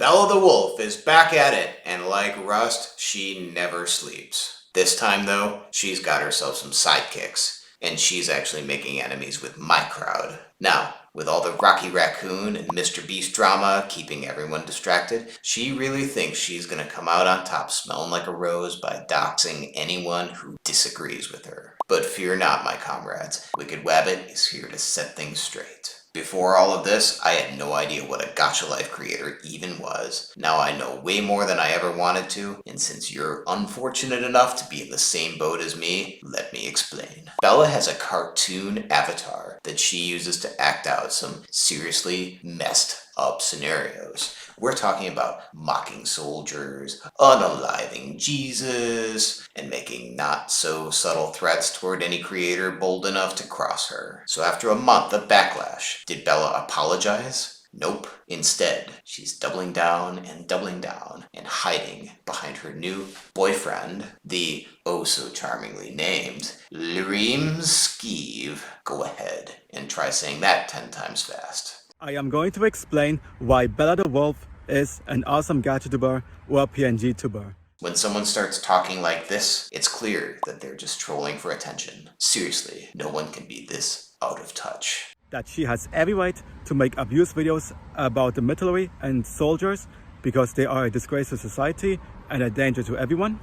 Bella the Wolf is back at it, and like Rust, she never sleeps. This time, though, she's got herself some sidekicks, and she's actually making enemies with my crowd. Now, with all the Rocky Raccoon and Mr. Beast drama keeping everyone distracted, she really thinks she's gonna come out on top smelling like a rose by doxing anyone who disagrees with her. But fear not, my comrades. Wicked Wabbit is here to set things straight. Before all of this, I had no idea what a Gacha Life creator even was. Now I know way more than I ever wanted to, and since you're unfortunate enough to be in the same boat as me, let me explain. Bella has a cartoon avatar that she uses to act out some seriously messed up scenarios. We're talking about mocking soldiers, unaliving Jesus, and making not so subtle threats toward any creator bold enough to cross her. So after a month of backlash, did Bella apologize? Nope. Instead, she's doubling down and hiding behind her new boyfriend, the oh so charmingly named Lirim Skeeve. Go ahead and try saying that 10 times fast. I am going to explain why BellaTheWolf is an awesome gacha tuber or PNG tuber. When someone starts talking like this, it's clear that they're just trolling for attention. Seriously, no one can be this out of touch. That she has every right to make abuse videos about the military and soldiers because they are a disgrace to society and a danger to everyone.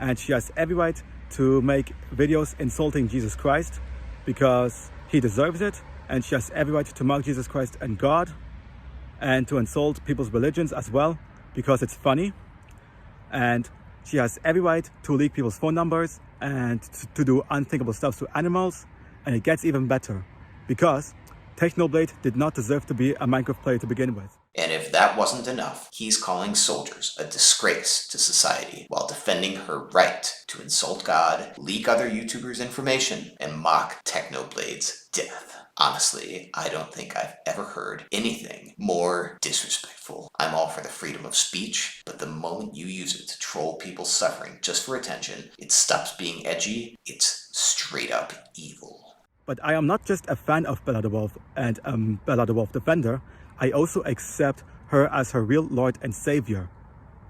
And she has every right to make videos insulting Jesus Christ because he deserves it. And she has every right to mock Jesus Christ and God and to insult people's religions as well because it's funny. And she has every right to leak people's phone numbers and to do unthinkable stuff to animals. And it gets even better because Technoblade did not deserve to be a Minecraft player to begin with. And if that wasn't enough, he's calling soldiers a disgrace to society while defending her right to insult God, leak other YouTubers' information, and mock Technoblade's death. Honestly, I don't think I've ever heard anything more disrespectful. I'm all for the freedom of speech, but the moment you use it to troll people suffering just for attention, it stops being edgy, it's straight up evil. But I am not just a fan of BellaTheWolf and BellaTheWolf defender, I also accept her as her real Lord and Savior.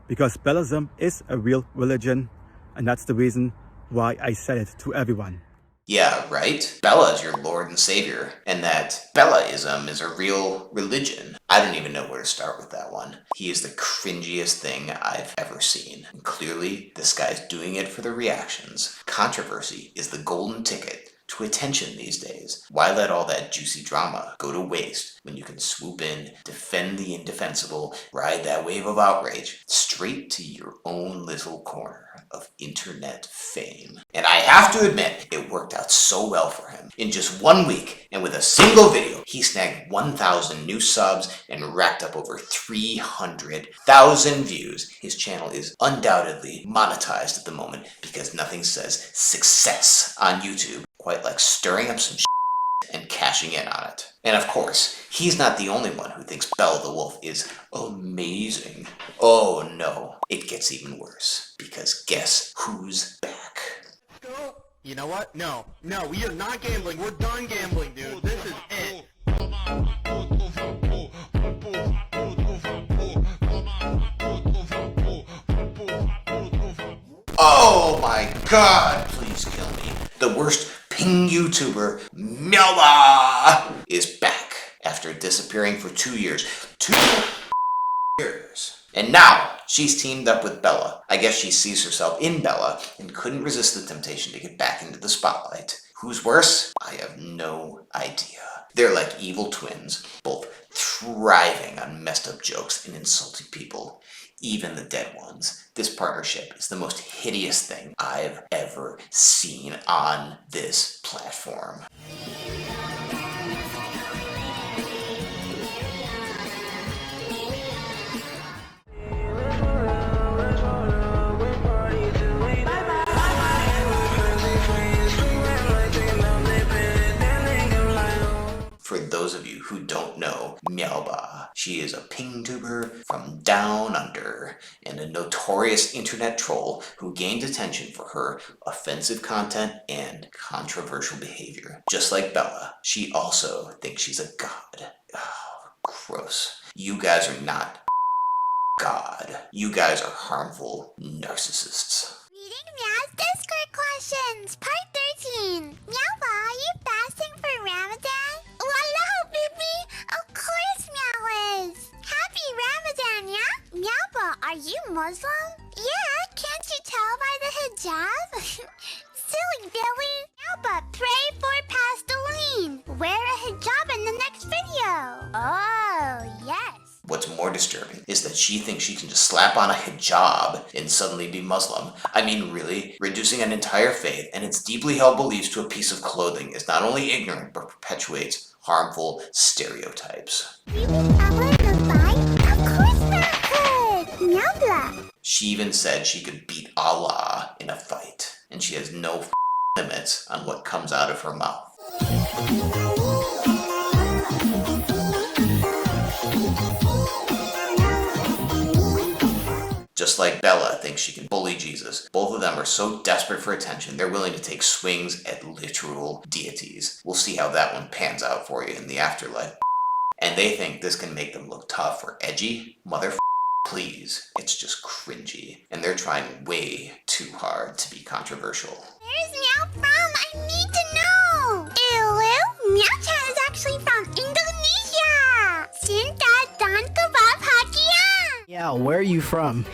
Because Bellasm is a real religion, and that's the reason why I said it to everyone. Yeah, right? Bella is your Lord and Savior, and that Bellaism is a real religion. I don't even know where to start with that one. He is the cringiest thing I've ever seen. And clearly, this guy's doing it for the reactions. Controversy is the golden ticket to attention these days. Why let all that juicy drama go to waste when you can swoop in, defend the indefensible, ride that wave of outrage straight to your own little corner of internet fame? And I have to admit, it worked out so well for him. In just 1 week, and with a single video, he snagged 1,000 new subs and racked up over 300,000 views. His channel is undoubtedly monetized at the moment because nothing says success on YouTube quite like stirring up some shit and cashing in on it. And of course, he's not the only one who thinks Bella the Wolf is amazing. Oh no, it gets even worse, because guess who's back? You know what? No, we are not gambling. We're done gambling, dude. This is it. Oh my god, please kill me. The worst ping YouTuber, Meowbahh, is back after disappearing for 2 years. 2 years. And now she's teamed up with Bella. I guess she sees herself in Bella and couldn't resist the temptation to get back into the spotlight. Who's worse? I have no idea. They're like evil twins, both thriving on messed up jokes and insulting people, even the dead ones. This partnership is the most hideous thing I've ever seen on this platform. For those of you who don't know Meowbahh, she is a ping tuber from down under and a notorious internet troll who gained attention for her offensive content and controversial behavior. Just like Bella, she also thinks she's a god. Oh, gross. You guys are not God, you guys are harmful narcissists. Reading Meow's Discord questions, part 13. Meowbahh, are you fasting for Ramadan? Wallah, baby! Of course Meow is! Happy Ramadan, yeah? Meowbahh, are you Muslim? Yeah, can't you tell by the hijab? Silly Billy! Meowbahh, pray for Pastoline! Wear a hijab in the next video! Oh, yes. What's more disturbing is that she thinks she can just slap on a hijab and suddenly be Muslim. I mean, really? Reducing an entire faith and its deeply held beliefs to a piece of clothing is not only ignorant, but perpetuates harmful stereotypes. You beat Allah in a fight? Of course not could! Meowbahh! She even said she could beat Allah in a fight, and she has no limits on what comes out of her mouth. Just like Bella thinks she can bully Jesus, both of them are so desperate for attention they're willing to take swings at literal deities. We'll see how that one pans out for you in the afterlife. And they think this can make them look tough or edgy? Please, it's just cringy. And they're trying way too hard to be controversial. Where's Meow from? I need to know! Ew, Meow-chan is actually from Indonesia! Sinta dan kebahagiaan! Yeah, where are you from?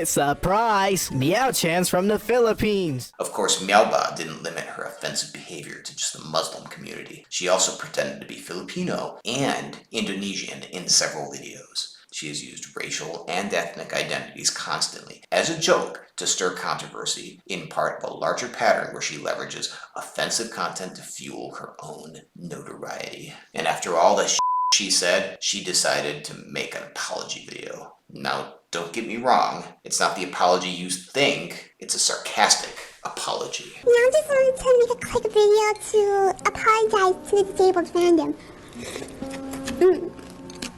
Surprise! Meow-chan's from the Philippines! Of course, Meowbahh didn't limit her offensive behavior to just the Muslim community. She also pretended to be Filipino and Indonesian in several videos. She has used racial and ethnic identities constantly as a joke to stir controversy, in part of a larger pattern where she leverages offensive content to fuel her own notoriety. And after all the she said, she decided to make an apology video. Now, don't get me wrong, it's not the apology you think, it's a sarcastic apology. Meow just wanted to make a quick video to apologize to the disabled fandom.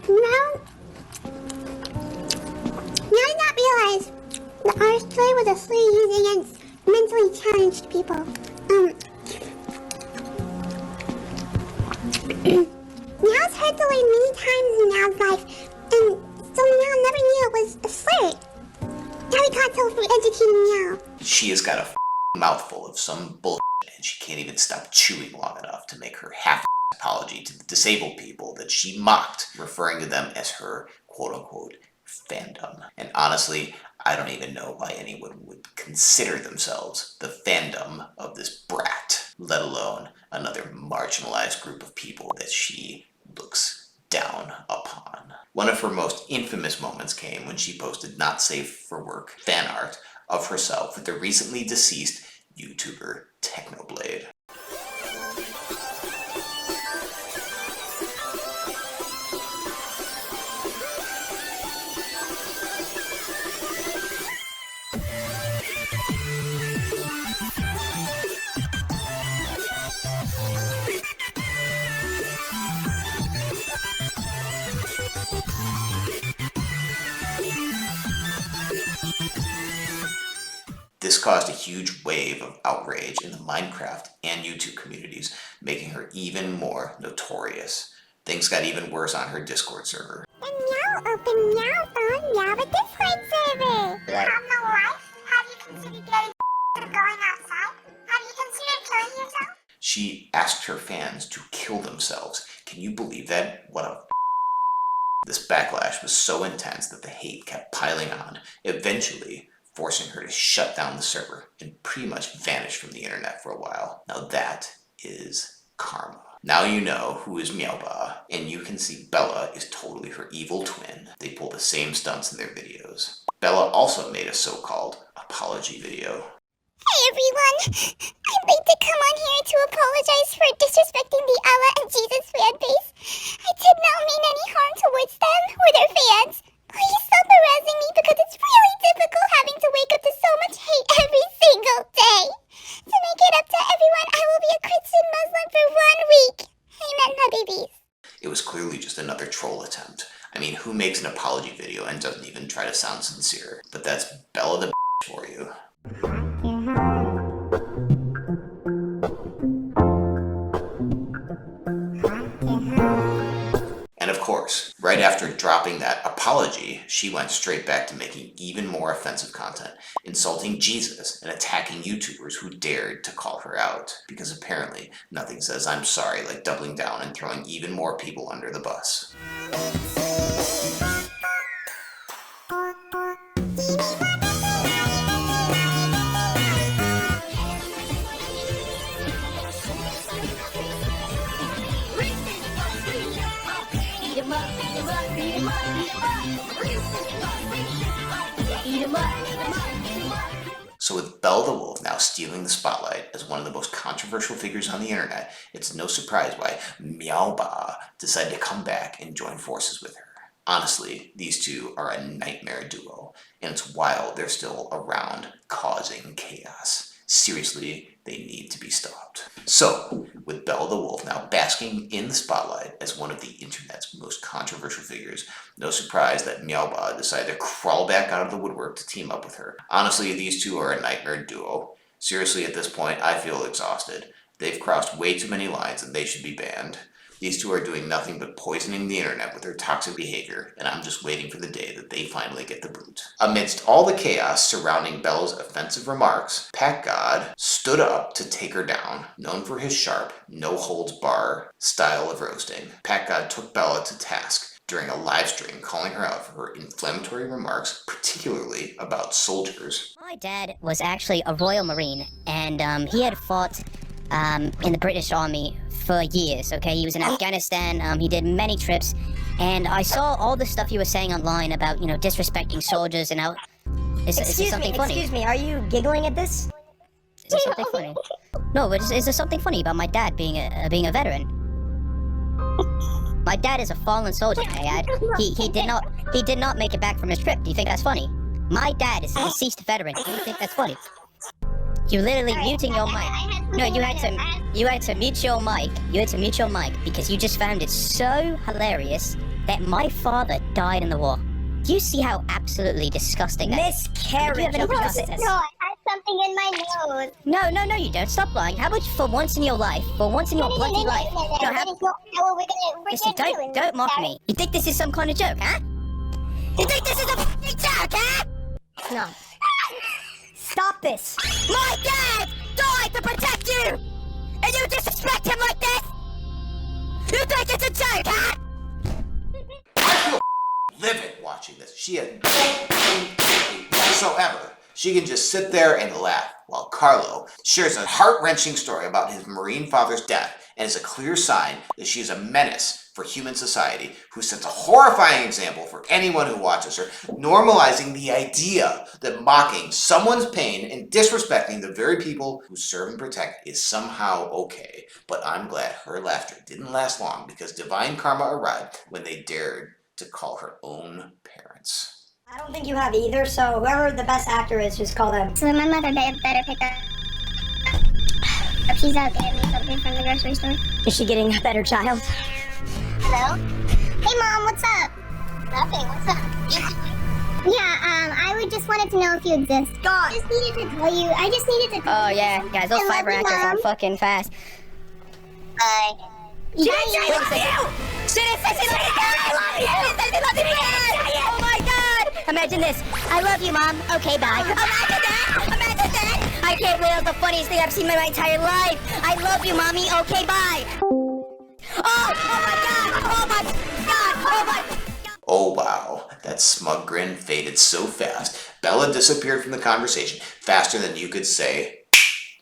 Meow did not realize that our story was a story used against mentally challenged people. Meow's heard the word many times in Meow's life, and so Meow never knew it was a slur. Now we can't tell from educating Meow. She has got a mouthful of some bullshit, and she can't even stop chewing long enough to make her half apology to the disabled people that she mocked, referring to them as her quote-unquote fandom. And honestly, I don't even know why anyone would consider themselves the fandom of this brat, let alone another marginalized group of people that she looks down upon. One of her most infamous moments came when she posted not safe for work fan art of herself with the recently deceased YouTuber Technoblade. This caused a huge wave of outrage in the Minecraft and YouTube communities, making her even more notorious. Things got even worse on her Discord server. And Meow opened Meow phone Meow a Discord server. You have no life? Have you considered getting or going outside? Have you considered killing yourself? She asked her fans to kill themselves. Can you believe that? What a This backlash was so intense that the hate kept piling on, eventually forcing her to shut down the server and pretty much vanish from the internet for a while. Now that is karma. Now you know who is Meowbahh, and you can see Bella is totally her evil twin. They pull the same stunts in their videos. Bella also made a so-called apology video. Hey everyone! I'd like to come on here to apologize for disrespecting the Allah and Jesus fan base. I did not mean any harm towards them or their fans. Please stop harassing me because it's really difficult having to wake up to so much hate every single day. To make it up to everyone, I will be a Christian Muslim for 1 week. Amen, Habibis. It was clearly just another troll attempt. I mean, who makes an apology video and doesn't even try to sound sincere? But that's Bella the for you. And of course, right Right after dropping that apology, she went straight back to making even more offensive content, insulting Jesus and attacking YouTubers who dared to call her out. Because apparently, nothing says I'm sorry like doubling down and throwing even more people under the bus. So with BellaTheWolf now stealing the spotlight as one of the most controversial figures on the internet, it's no surprise why Meowbahh decided to come back and join forces with her. Honestly, these two are a nightmare duo, and it's wild they're still around causing chaos. Seriously, they need to be stopped. So, with BellaTheWolf now basking in the spotlight as one of the internet's most controversial figures, no surprise that Meowbahh decided to crawl back out of the woodwork to team up with her. Honestly, these two are a nightmare duo. Seriously, at this point, I feel exhausted. They've crossed way too many lines and they should be banned. These two are doing nothing but poisoning the internet with their toxic behavior, and I'm just waiting for the day that they finally get the boot. Amidst all the chaos surrounding Bella's offensive remarks, PackGod stood up to take her down, known for his sharp, no-holds-bar style of roasting. PackGod took Bella to task during a live stream, calling her out for her inflammatory remarks, particularly about soldiers. My dad was actually a Royal Marine, and he had fought in the British Army for years, okay? He was in Afghanistan, he did many trips, and I saw all the stuff you were saying online about, you know, disrespecting soldiers and how... Is there something funny? Excuse me, are you giggling at this? Is there something funny? No, but is there something funny about my dad being a veteran? My dad is a fallen soldier, Dad. He did not make it back from his trip. Do you think that's funny? My dad is a deceased veteran. Do you think that's funny? You're literally muting your mic. No, you had to mute your mic. You had to mute your mic because you just found it so hilarious that my father died in the war. Do you see how absolutely disgusting that is? Miscarriage of justice. No, I had something in my nose. No, you don't. Stop lying. How about for once in your life, for once in your bloody life, listen, don't mock me. You think this is some kind of joke, huh? You think this is a f***ing joke, huh? No. Stop this. My dad died to protect you! And you disrespect him like this? You think it's a joke, huh? I feel livid watching this. She has no whatsoever. She can just sit there and laugh while Carlo shares a heart-wrenching story about his Marine father's death and is a clear sign that she is a menace for human society who sets a horrifying example for anyone who watches her, normalizing the idea that mocking someone's pain and disrespecting the very people who serve and protect is somehow okay. But I'm glad her laughter didn't last long because divine karma arrived when they dared to call her own parents. I don't think you have either, so whoever the best actor is, just call them. So my mother better pick up. She's out getting me something from the grocery store. Is she getting a better child? Hello? Hey Mom, what's up? Nothing, what's up? Yeah, I just wanted to know if you exist. God! I just needed to tell you, Oh yeah, guys, those fiber actors are fucking fast. Bye. JJ, I love you! I love you! Oh my god! Imagine this. I love you, Mom. Okay, bye. Imagine that! I can't believe that's the funniest thing I've seen in my entire life. I love you, Mommy. Okay, bye. Oh my god! Oh my god! Oh my god! Oh wow, that smug grin faded so fast. Bella disappeared from the conversation faster than you could say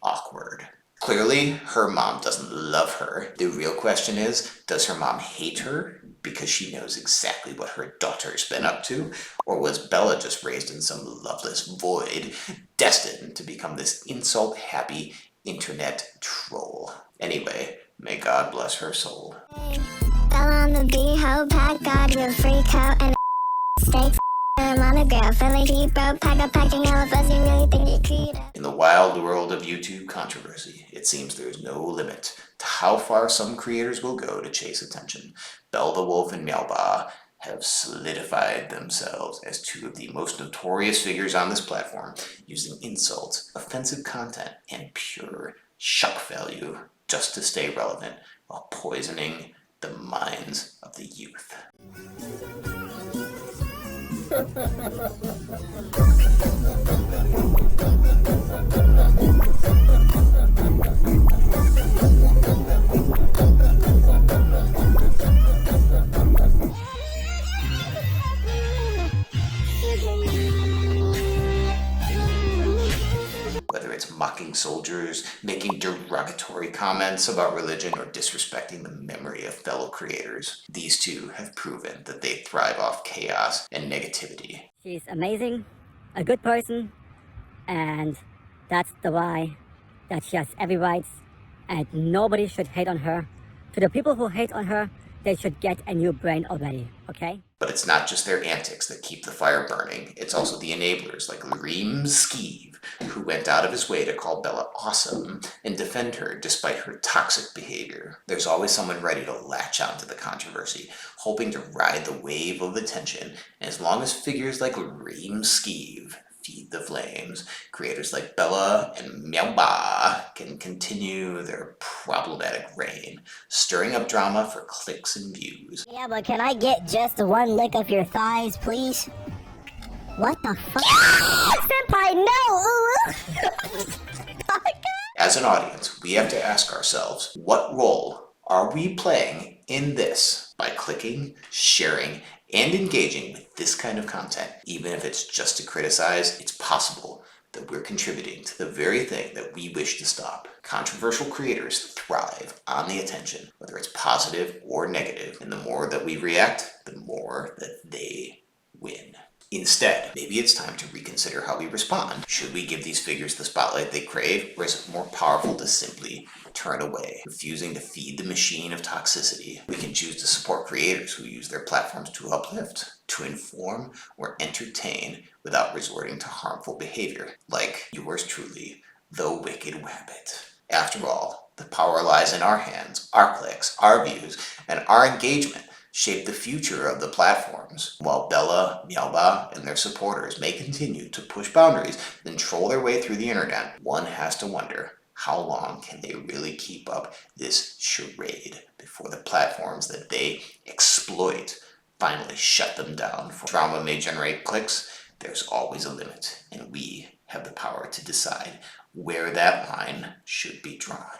awkward. Clearly, her mom doesn't love her. The real question is, does her mom hate her because she knows exactly what her daughter's been up to? Or was Bella just raised in some loveless void, destined to become this insult-happy internet troll? Anyway, may God bless her soul. Bella on the B-ho, PackGod will freak out and steaks. I'm on the grill, Philly depot, pack up packing all of us, you really think you could? In the wild world of YouTube controversy, it seems there's no limit to how far some creators will go to chase attention. BellaTheWolf and Meowbahh have solidified themselves as two of the most notorious figures on this platform, using insults, offensive content, and pure shock value just to stay relevant while poisoning the minds of the youth. Whether it's mocking soldiers, making derogatory comments about religion, or disrespecting the memory of fellow creators, these two have proven that they thrive off chaos and negativity. She's amazing, a good person, and that's the why that she has every right, and nobody should hate on her. To the people who hate on her, they should get a new brain already, okay? But it's not just their antics that keep the fire burning, it's also the enablers like Reem Skeeve, who went out of his way to call Bella awesome and defend her despite her toxic behavior. There's always someone ready to latch onto the controversy, hoping to ride the wave of attention, and as long as figures like Reem Skeeve feed the flames, creators like Bella and Meowbahh can continue their problematic reign, stirring up drama for clicks and views. Yeah, but can I get just one lick of your thighs, please? What the fuck? Senpai, no! As an audience, we have to ask ourselves, what role are we playing in this by clicking, sharing, and engaging with this kind of content? Even if it's just to criticize, it's possible that we're contributing to the very thing that we wish to stop. Controversial creators thrive on the attention, whether it's positive or negative, and the more that we react, the more that they win. Instead, maybe it's time to reconsider how we respond. Should we give these figures the spotlight they crave, or is it more powerful to simply turn away, refusing to feed the machine of toxicity? We can choose to support creators who use their platforms to uplift, to inform, or entertain without resorting to harmful behavior, like yours truly, the Wicked Wabbit. After all, the power lies in our hands. Our clicks, our views, and our engagement shape the future of the platforms. While Bella, Meowbahh, and their supporters may continue to push boundaries and troll their way through the internet, one has to wonder, how long can they really keep up this charade before the platforms that they exploit finally shut them down? For drama may generate clicks, there's always a limit, and we have the power to decide where that line should be drawn.